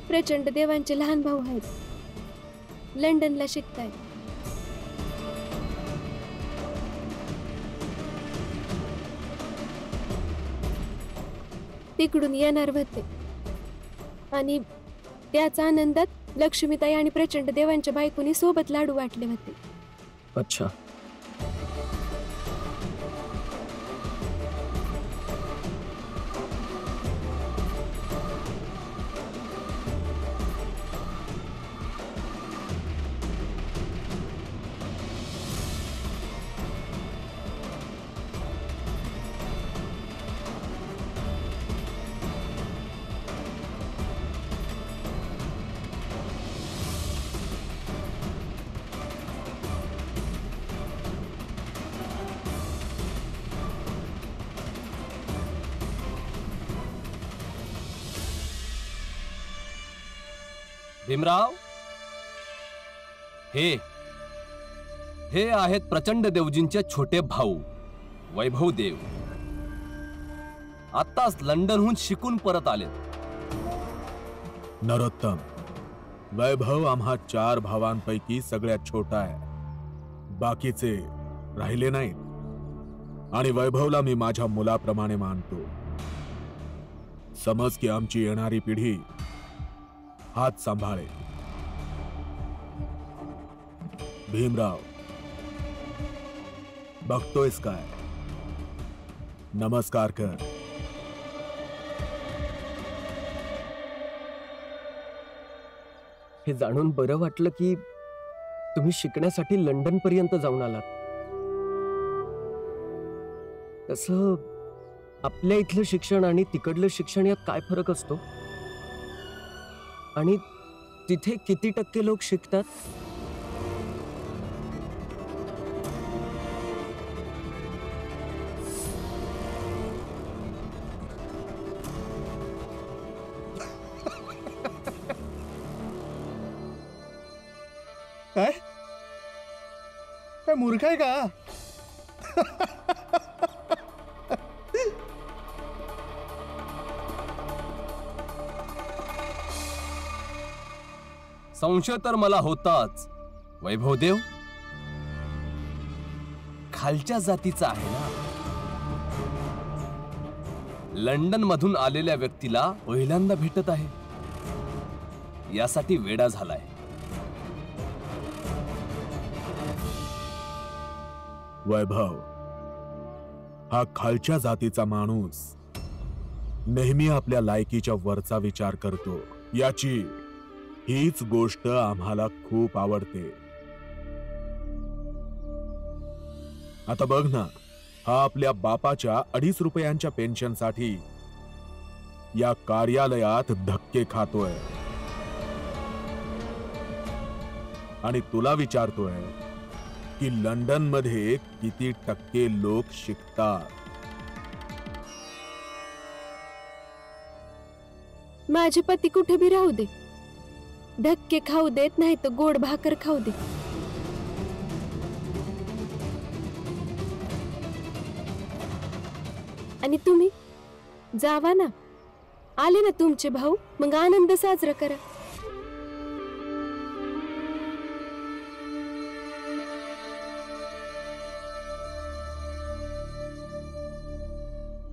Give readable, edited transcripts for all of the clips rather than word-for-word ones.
प्रचंड देवांचे लहान भाऊ आहेत, लंडनला शिकतायत. तिकडून येणार होते आणि त्याच आनंदात लक्ष्मीताई आणि प्रचंड देवांच्या बायकोनी सोबत लाडू वाटले होते. अच्छा. भीमराव, हे आहेत प्रचंड देवजींचे छोटे भाऊ वैभव देव. आताच लंडनहून शिकून परत आलेत. नरोत्तम, वैभव आम्हा 4 भावांपैकी सगळ्यात छोटा आहे. बाकीचे राहिले नाहीत आणि वैभवला मी माझ्या मुलाप्रमाणे मानतो. समज की आमची येणारी पिढी हात सांभाळे. भीमराव, बघतोयस काय? नमस्कार कर. हे जाणून बरं वाटलं की तुम्ही शिकण्यासाठी लंडन पर्यंत जाऊन आलात. तसं आपल्या इथलं शिक्षण आणि तिकडलं शिक्षण यात काय फरक असतो? आणि तिथे किती टक्के लोक शिकतात? काय काय मूर्ख आहे का? संशय तर मला होताच. वैभवदेव खालच्या जातीचा आहे ना. लंडन मधून आलेल्या व्यक्तीला पहिल्यांदा भेटत आहे, यासाठी वेडा झालाय. वैभव हा खालच्या जातीचा माणूस नेहमी आपल्या लायकीच्या वरचा विचार करतो. याची हीच गोष्ट आम्हाला खूप आवडते. आता बघ ना, हा आपल्या बापाच्या 2.5 रुपयांच्या पेन्शनसाठी या कार्यालयात धक्के खातोय आणि तुला विचारतोय की लंडन मध्ये किती टक्के लोक शिकतात. माझे पती कुठे भी राहू दे, धक्के खाऊ देत नाही तर गोड भाकर खाऊ दे. आणि तुम्ही जावा ना, आले ना तुमचे भाऊ, मग आनंद साजरा करा.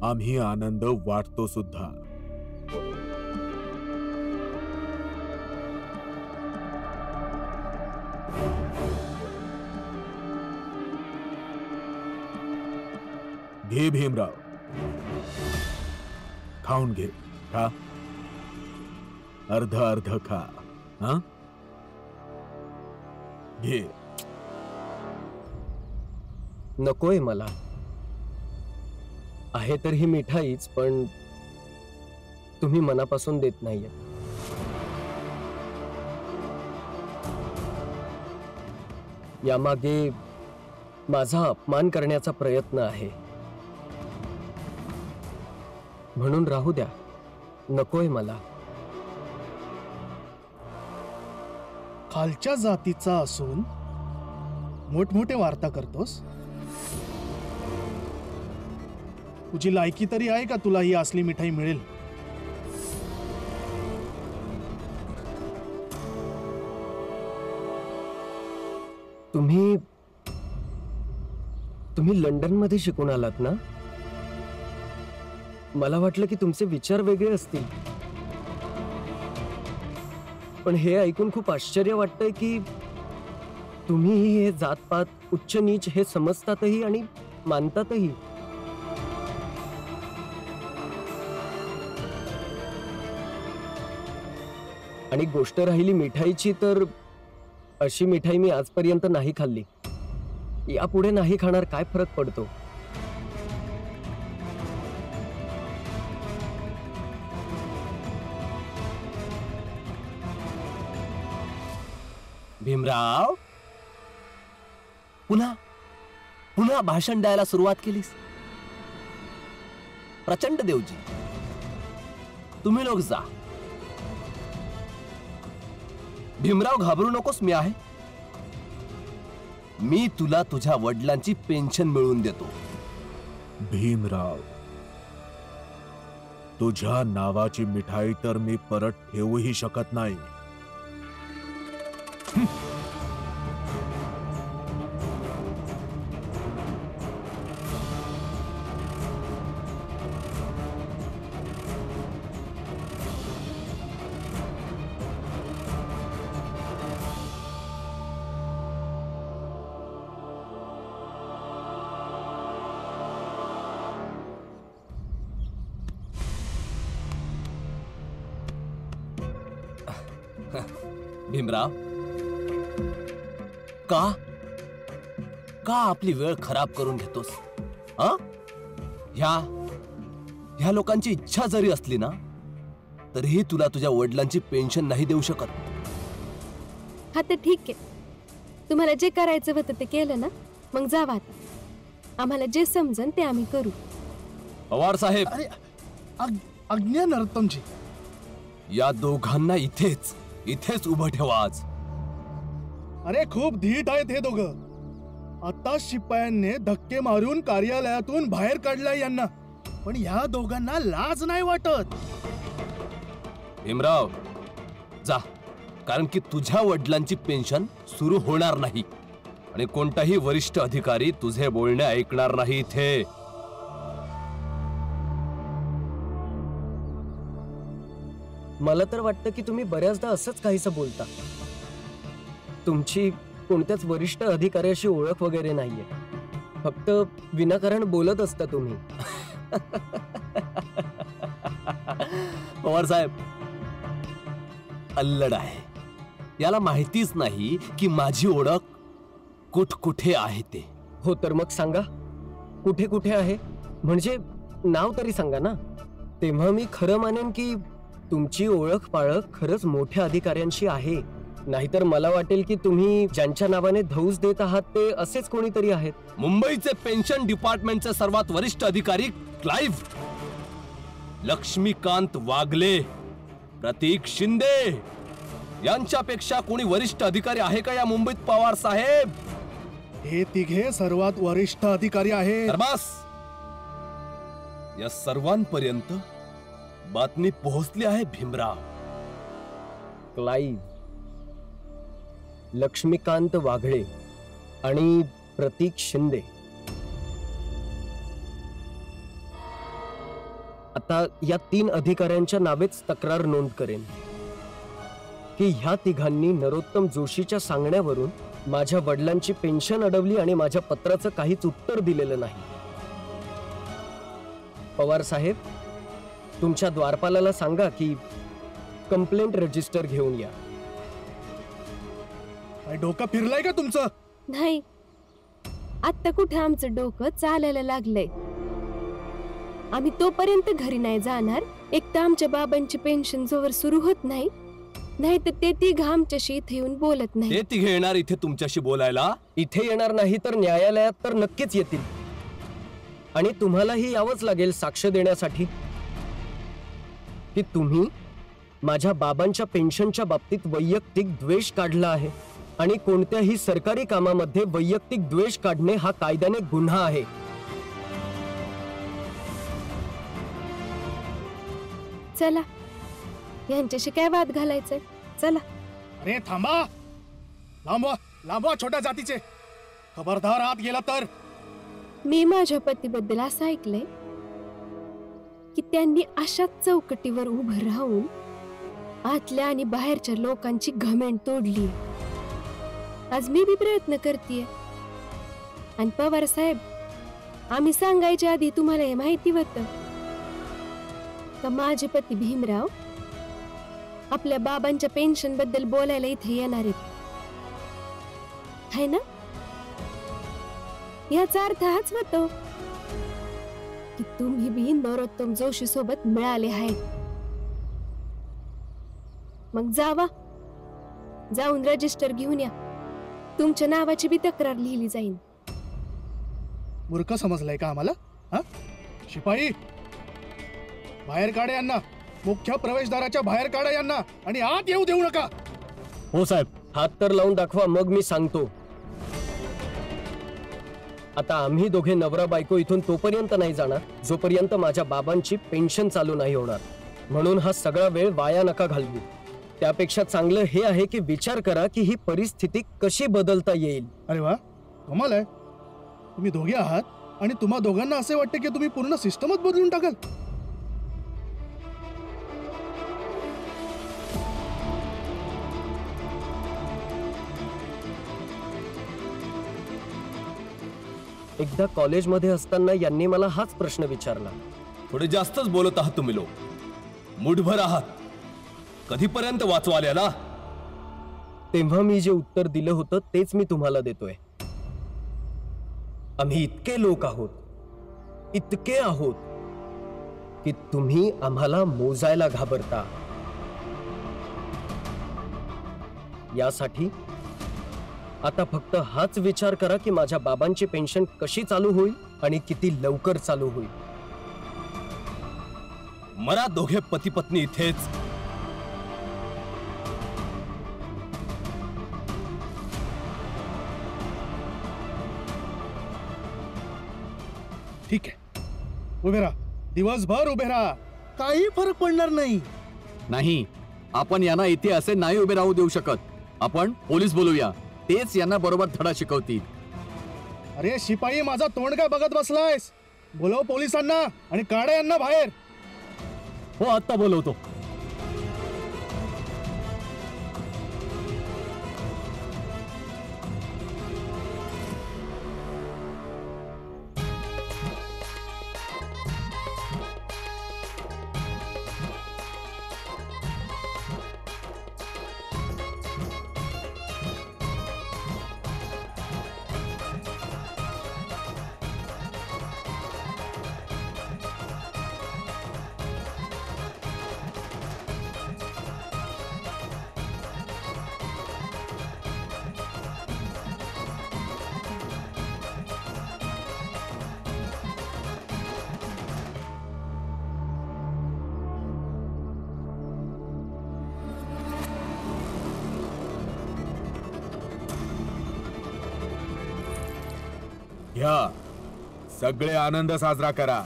आम्ही आनंद वाटतो सुद्धा. घे भीमराव, खाऊन घे. खा, अर्ध अर्ध खा. हा, घे. नकोय मला. आहे तर ही मिठाईच, पण तुम्ही मनापासून देत नाहीये. यामागे माझा अपमान करण्याचा प्रयत्न आहे. म्हणून राहू द्या, नकोय मला. खालच्या जातीचा असून मोठमोठे वार्ता करतोस? तुझी लायकी तरी आहे का तुला ही असली मिठाई मिळेल? तुम्ही लंडन मध्ये शिकून आलात ना? मला वाटलं की तुमचे विचार वेगळे असतील, पण हे ऐकून खूप आश्चर्य वाटतंय की तुम्ही हे जातपात उच्च नीच हे समजतातही आणि मानतातही. आणि गोष्ट राहिली मिठाईची, तर अशी मिठाई मी आजपर्यंत नाही खाल्ली. यापुढे नाही खाणार. काय फरक पडतो? भीमराव, पुन्हा पुन्हा भाषण द्यायला सुरुवात केलीस. प्रचंड देवजी, तुम्ही लोक जा. भीमराव, घाबरू नकोस, मी आहे. मी तुला तुझ्या वडिलांची पेन्शन मिळवून देतो. भीमराव, तुझ्या नावाची मिठाई तर मी परत ठेवूही शकत नाही. भीमराव, का का आपली वेळ खराब करून घेतोस? ह्या लोकांची इच्छा जरी असली ना, तरीही तुला तुझ्या वडिलांची पेन्शन नाही देऊ शकत. हा तर ठीक आहे. तुम्हाला जे करायचं होतं ते केलं ना, मग जावा आता. आम्हाला जे समजन ते आम्ही करू. पवार साहेब, अरे आज्ञा नरोत्तमजी. या दोघांना इथेच उभं ठेवा आज. अरे खूप धीट आहेत हे दोघं. आता शिपायांनी धक्के मारून कार्यालयातून बाहेर काढलाय यांना, पण या दोघांना लाज नाही वाटत. भीमराव, जा, कारण की तुझ्या वडिलांची पेन्शन सुरू होणार नाही आणि कोणताही वरिष्ठ अधिकारी तुझे बोलणे ऐकणार नाही इथे. मला तर वाटतं की तुम्ही बऱ्याचदा असंच काहीसं बोलता. तुमची कोणत्याच वरिष्ठ अधिकाऱ्याशी ओळख वगैरे नाहीये. फक्त विनाकारण बोलत असता तुम्ही. पवार साहेब अल्लड आहे. याला माहितीच नाही की माझी ओळख कुठे आहे ते. हो, तर मग सांगा कुठे कुठे आहे. म्हणजे नाव तरी सांगा ना. तेव्हा मी खरं मानेन की तुमची ओळख पाळख खरंच मोठ्या अधिकाऱ्यांशी आहे. नाहीतर मला वाटेल की तुम्ही ज्यांच्या नावाने धौस देत आहात ते असेच कोणीतरी आहेत. मुंबईचे पेन्शन डिपार्टमेंटचे सर्वात वरिष्ठ अधिकारी क्लाइव्ह, लक्ष्मीकांत वागले, प्रतीक शिंदे यांच्यापेक्षा कोणी वरिष्ठ अधिकारी आहे का या मुंबईत? पवार साहेब, हे तिघे सर्वात वरिष्ठ अधिकारी आहेत. तर बस, या सर्वांपर्यंत बातमी पोहोचली आहे. भीमराव, क्लाइव्ह, लक्ष्मीकांत वाघळे आणि प्रतीक शिंदे. आता या 3 अधिकाऱ्यांच्या नावेच तक्रार नोंद करेन की ह्या तिघांनी नरोत्तम जोशीच्या सांगण्यावरून माझ्या वडिलांची पेन्शन अडवली आणि माझ्या पत्राचं काहीच उत्तर दिलेलं नाही. पवार साहेब, तुमच्या द्वारपालाला सांगा की कंप्लेंट रजिस्टर घेऊन या. काय डोकं फिरलंय का तुमचं? नाही, आता कुठे आमचं डोकं चालायला लागलंय. आम्ही तोपर्यंत घरी नाही जाणार. एक तर आमच्या बाबांची पेन्शन जोवर सुरू होत नाही, नाही तर ते तिघ आमच्याशी इथे येऊन बोलत नाही. ते तिघे येणार इथे तुमच्याशी बोलायला? इथे येणार नाही तर न्यायालयात तर नक्कीच येतील. आणि तुम्हालाही यावंच लागेल साक्ष देण्यासाठी की तुम्ही माझ्या बाबांच्या पेन्शनच्या बाबतीत वैयक्तिक द्वेष काढला आहे. आणि कोणत्याही सरकारी कामामध्ये वैयक्तिक द्वेष काढणे हा कायद्याने गुन्हा आहे. चला, यांच्याशी काय वाद घालायचंय? चला. अरे थांबा, थांबवा. लांबवा छोट्या जातीचे. खबरदार आत गेला तर. मी माझ्या पतीबद्दल असं ऐकलंय की त्यांनी अशाच चौकटीवर उभं राहून आतल्या आणि बाहेरच्या लोकांची घमेंड तोडली. आज मी बी प्रयत्न करतेय. आणि पवार साहेब, आम्ही सांगायच्या आधी तुम्हाला हे माहिती होतं का माझे पती भीमराव आपल्या बाबांच्या पेन्शन बद्दल बोलायला इथे येणार आहेत, है ना? याचा अर्थ हाच होतो की तुम्ही बी नरोत्तम जोशी सोबत मिळाले आहेत. मग जावा, जाऊन रजिस्टर घेऊन या. तुमच्या नावाची बी तक्रार लिहिली जाईल. मूर्ख समजलाय का आम्हाला? हा? शिपाई, बाहेर काढा यांना. मुख्य प्रवेशद्वाराच्या बाहेर काढा यांना आणि आत येऊ देऊ नका. हो साहेब. हात तर लावून दाखवा, मग मी सांगतो. आता आम्ही दोघे नवरा बायको इथून तोपर्यंत नाही जाणार जोपर्यंत माझ्या बाबांची पेन्शन चालू नाही होणार. म्हणून हा सगळा वेळ वाया नका घालवू. त्यापेक्षा चांगलं हे आहे की विचार करा की ही परिस्थिती कशी बदलता येईल. अरे वा, कमाल आहे. तुम्ही दोघे आहात आणि तुम्हा दोघांना असे वाटते की तुम्ही पूर्ण सिस्टमच बदलून टाकाल. एकदा कॉलेजमध्ये असताना यांनी मला हाच प्रश्न विचारला. थोडे जास्तच बोलत आहात तुम्ही लोक. मुठभर आहात. कधीपर्यंत वाचवाल याला? तेव्हा मी जे उत्तर दिलं होतं तेच मी तुम्हाला देतोय. आम्ही इतके लोक आहोत, इतके आहोत की तुम्ही आम्हाला मोजायला घाबरता. यासाठी आता फक्त हाच विचार करा की माझ्या बाबांची पेन्शन कशी चालू होईल आणि किती लवकर चालू होईल. मरा दोघे पती पत्नी इथेच. ठीक आहे, उभे राहा. दिवसभर उभे राहा. काही फरक पडणार नाही. नाही, आपण यांना इथे असे नाही उभे राहू देऊ शकत. आपण पोलीस बोलूया, तेच यांना बरोबर धडा शिकवतील. अरे शिपाई, माझा तोंड काय बघत बसलायस? बोलव पोलिसांना आणि काढा यांना बाहेर. हो, आत्ता बोलवतो. घ्या, सगळे आनंद साजरा करा.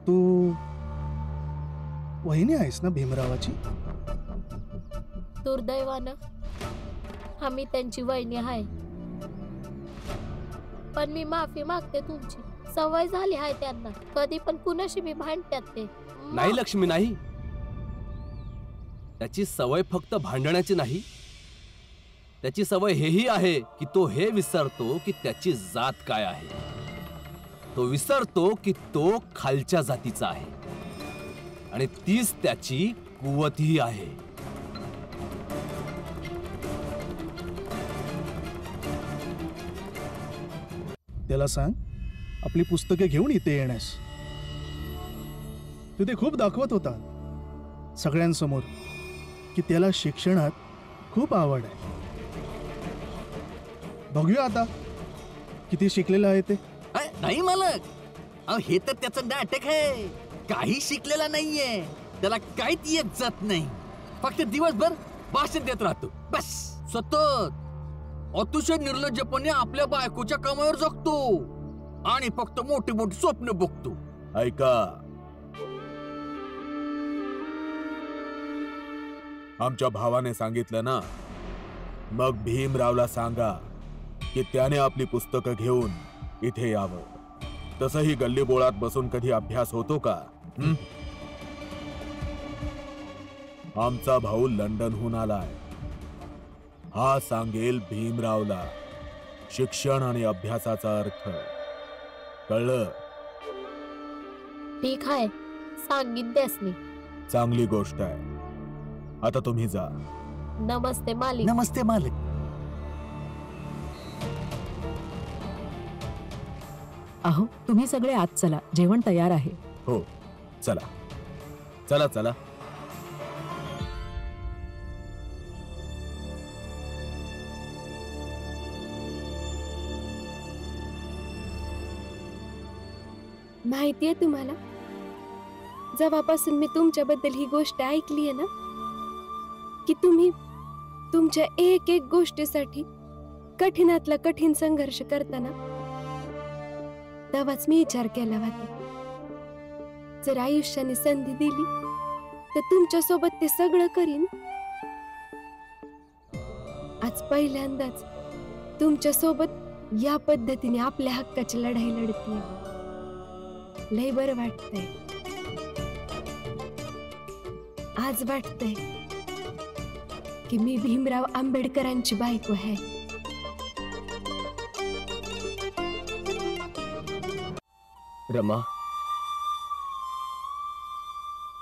तू वहिनी आहेस ना भीमरावाची? दुर्दैवानं आम्ही त्यांची वहिनी आहे. पण मी माफी मागते तुमची. सवय झाली आहे त्यांना. कधी पण कुणाशी मी भांडतात ते. नाही लक्ष्मी, नाही. त्याची सवय फक्त भांडण्याची नाही, त्याची सवय हेही आहे की तो हे विसरतो की त्याची जात काय आहे. तो विसरतो की तो खालच्या जातीचा आहे आणि तीच त्याची कुवतही आहे. त्याला सांग आपली पुस्तके घेऊन इथे येण्यास. तिथे खूप दाखवत होता सगळ्यांसमोर की त्याला शिक्षणात खूप आवड आहे. बघूया आता किती शिकलेलं आहे ते. नाही मालक, हे तर त्याचं नाटक आहे. काही शिकलेला नाहीये, त्याला काहीच येत जात नाही, फक्त दिवसभर भाषण देत राहतो बस. सतत अतिशय निर्लज्जपणे आपल्या बायकोच्या कामावर जगतो आणि फक्त मोठी मोठी स्वप्न बघतो. ऐका, आमच्या भावाने सांगितलं ना, मग भीमरावला सांगा की त्याने आपली पुस्तकं घेऊन इथे यावं. तसंही गल्लीबोळात बसून कधी अभ्यास होतो का? आमचा भाऊ लंडनहून आलाय, हा सांगेल भीमरावला शिक्षण आणि अभ्यासाचा अर्थ. कळलं? ठीक आहे, सांगीन त्यासनी. चांगली गोष्ट आहे. आता तुम्ही जा. नमस्ते मालिक. नमस्ते मालक. अहो, तुम्ही सगळे आत चला, जेवण तयार आहे. हो, चला चला चला. माहितीये तुम्हाला, जेव्हापासून मी तुमच्याबद्दल ही गोष्ट ऐकलीये ना, की तुम्ही तुमच्या एक एक गोष्टीसाठी कठीणातला कठीण संघर्ष करताना, तेव्हाच मी विचार केला होता, जर आयुष्याने संधी दिली तर तुमच्या सोबत ते सगळं करीन. आज पहिल्यांदाच तुमच्या सोबत या पद्धतीने आपल्या हक्काची लढाई लढतीये. लय बरं वाटतंय. आज वाटतंय की मी भीमराव आंबेडकरांची बायको आहे. रमा,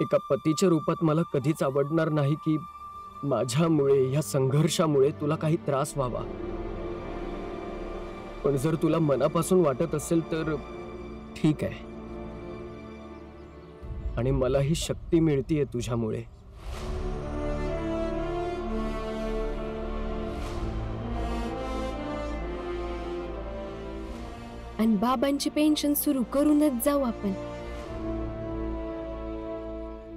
एका पतीच्या रूपात मला कधीच आवडणार नाही की माझ्यामुळे, या संघर्षामुळे तुला काही त्रास व्हावा. पण जर तुला मनापासून वाटत असेल तर ठीक आहे. आणि मला ही शक्ती मिळतीये तुझ्यामुळे. आणि बाबांची पेन्शन सुरू करूनच जाऊ आपण.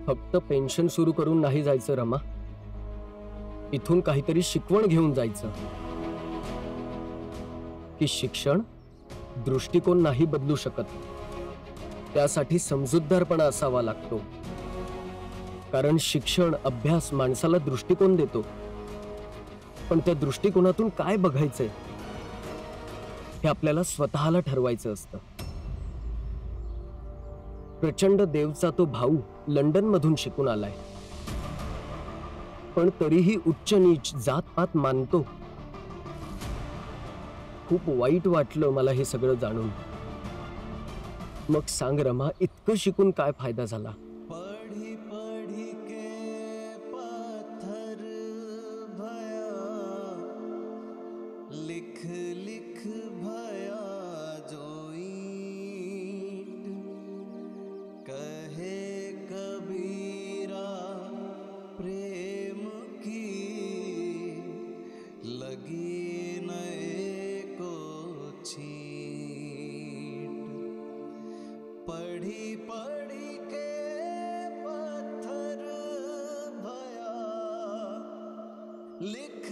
फक्त पेन्शन सुरू करून नाही जायचं रमा, इथून काहीतरी शिकवण घेऊन जायचं की शिक्षण दृष्टिकोन नाही बदलू शकत, त्यासाठी समजूतदारपणा असावा लागतो. कारण शिक्षण, अभ्यास माणसाला दृष्टिकोन देतो, पण त्या दृष्टिकोनातून काय बघायचंय हे आपल्याला स्वतःला ठरवायचं असतं. प्रचंड देवचा तो भाऊ लंडन मधून शिकून आलाय, पण तरीही उच्च नीच जातपात मानतो. खूप वाईट वाटलं मला हे सगळं जाणून. मग सांग रमा, इतकं शिकून काय फायदा झाला? लिख